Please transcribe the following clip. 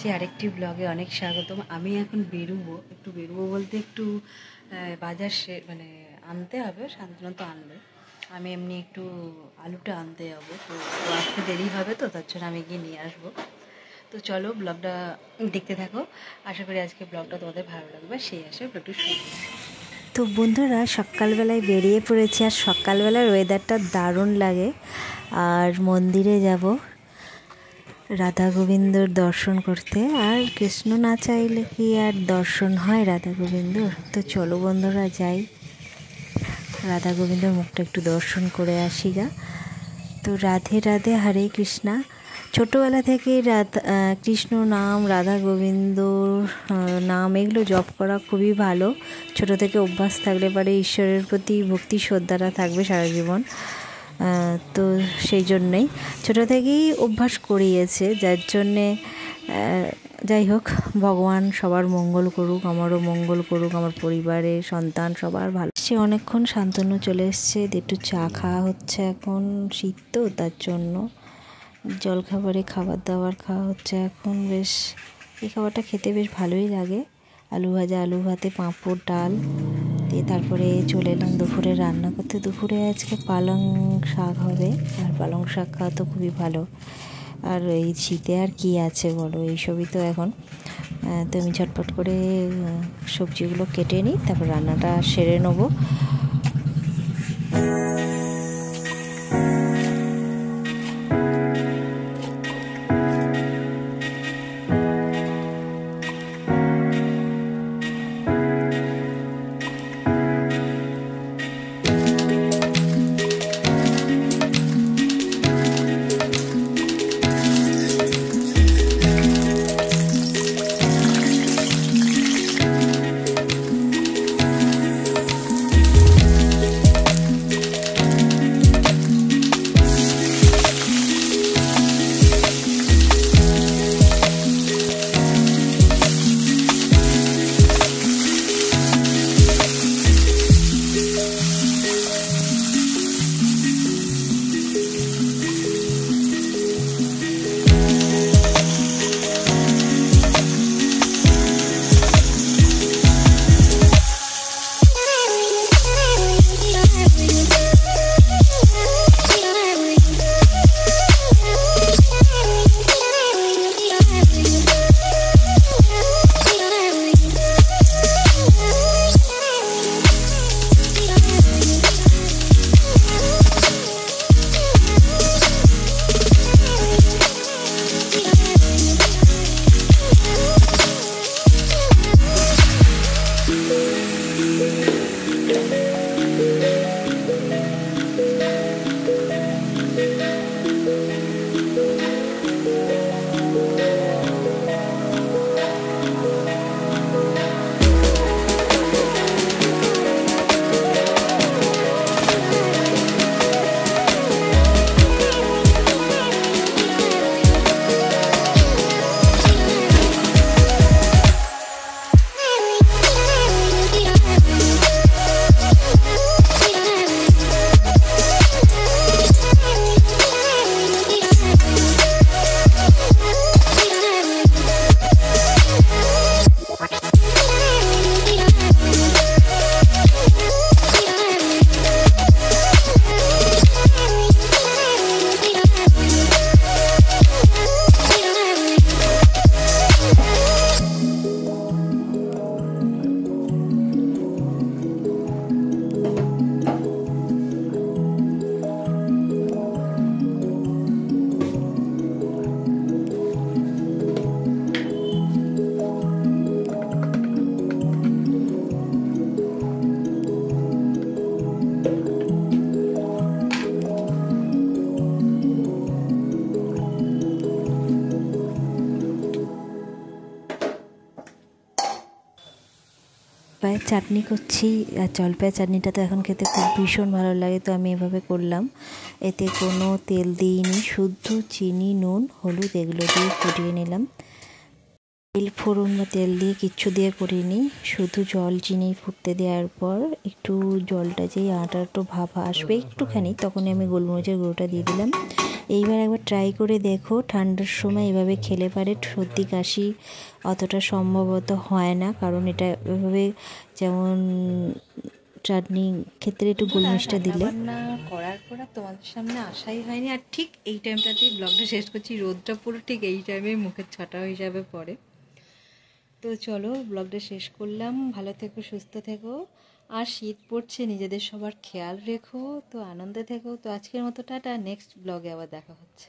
জানাচ্ছি আরেকটি ব্লগে অনেক স্বাগতম। আমি এখন বেরোবো বলতে একটু বাজার মানে আনতে হবে, শান্তনু তো আনবে। আমি এমনি একটু আলুটা আনতে যাবো, তো আসতে দেরি হবে, তো তার জন্য আমি গিয়ে নিয়ে আসবো। তো চলো ব্লগটা দেখতে থাকো, আশা করি আজকে ব্লগটা তোমাদের ভালো লাগবে। সেই আসে ব্লগটি শুরু। তো বন্ধুরা, সকালবেলায় বেরিয়ে পড়েছি, আর সকালবেলার ওয়েদারটা দারুণ লাগে। আর মন্দিরে যাব রাধা গোবিন্দর দর্শন করতে, আর কৃষ্ণ না চাইলে কি আর দর্শন হয় রাধা গোবিন্দর? তো চলো বন্ধুরা যাই, রাধা গোবিন্দর মুখটা একটু দর্শন করে আসি গা। তো রাধে রাধে, হরে কৃষ্ণা। ছোটোবেলা থেকে কৃষ্ণ নাম, রাধা গোবিন্দ নাম এগুলো জপ করা খুবই ভালো। ছোটো থেকে অভ্যাস থাকলে পারে ঈশ্বরের প্রতি ভক্তি শ্রদ্ধাটা থাকবে সারা জীবন। তো সেই জন্যেই ছোটো থেকেই অভ্যাস করিয়েছে, যার জন্যে যাই হোক, ভগবান সবার মঙ্গল করুক, আমারও মঙ্গল করুক, আমার পরিবারের সন্তান সবার ভালো। সে অনেকক্ষণ শান্তনু চলে এসছে, একটু চা খাওয়া হচ্ছে, এখন শীত তো তার জন্য জলখাবারে খাবার দাবার খাওয়া হচ্ছে এখন। বেশ এই খাবারটা খেতে বেশ ভালোই লাগে, আলু ভাজা, আলু ভাতে, পাঁপড়, ডাল দিয়ে তারপরে চলে এলাম দুপুরে রান্না করতে। দুপুরে আজকে পালং শাক হবে, আর পালং শাক খাওয়া তো খুবই ভালো। আর এই শীতে আর কি আছে বলো, এইসবই তো এখন। তো আমি ঝটপট করে সবজিগুলো কেটে নিই, তারপর রান্নাটা সেরে নেবো। জলপাইয়ের চাটনি করছি, আর জলপাইয়ের চাটনিটা তো এখন খেতে খুব ভীষণ ভালো লাগে। তো আমি এভাবে করলাম, এতে কোনো তেল দিইনি, শুদ্ধ চিনি, নুন, হলুদ এগুলো দিয়ে ফুটিয়ে নিলাম। তেল ফোড়ন বা তেল দিয়ে কিচ্ছু দিয়ে করিনি, শুধু জল চিনি ফুটতে দেওয়ার পর একটু জলটা যেই আটা একটু ভাপ আসবে একটুখানি, তখনই আমি গোলমরিচের গুঁড়োটা দিয়ে দিলাম, এইবার একবার ট্রাই করে দেখো, ঠান্ডার সময় এভাবে খেলে পারে সর্দি কাশি অতটা সম্ভবত হয় না, কারণ এটা এভাবে যেমন চাটনি ক্ষেত্রে একটু গোলমরিচটা দিলে। রান্না করার পর আর তোমাদের সামনে আসাই হয়নি, আর ঠিক এই টাইমটাতেই ব্লগটা শেষ করছি। রোদটা পুরো ঠিক এই টাইমে মুখের ছাটা হিসাবে পড়ে। তো চলো ব্লগটা শেষ করলাম। ভালো থেকো, সুস্থ থেকো, আর শীত পড়ছে, নিজেদের সবার খেয়াল রেখো, তো আনন্দে থেকো। তো আজকের মতো টাটা, নেক্সট ব্লগে আবার দেখা হচ্ছে।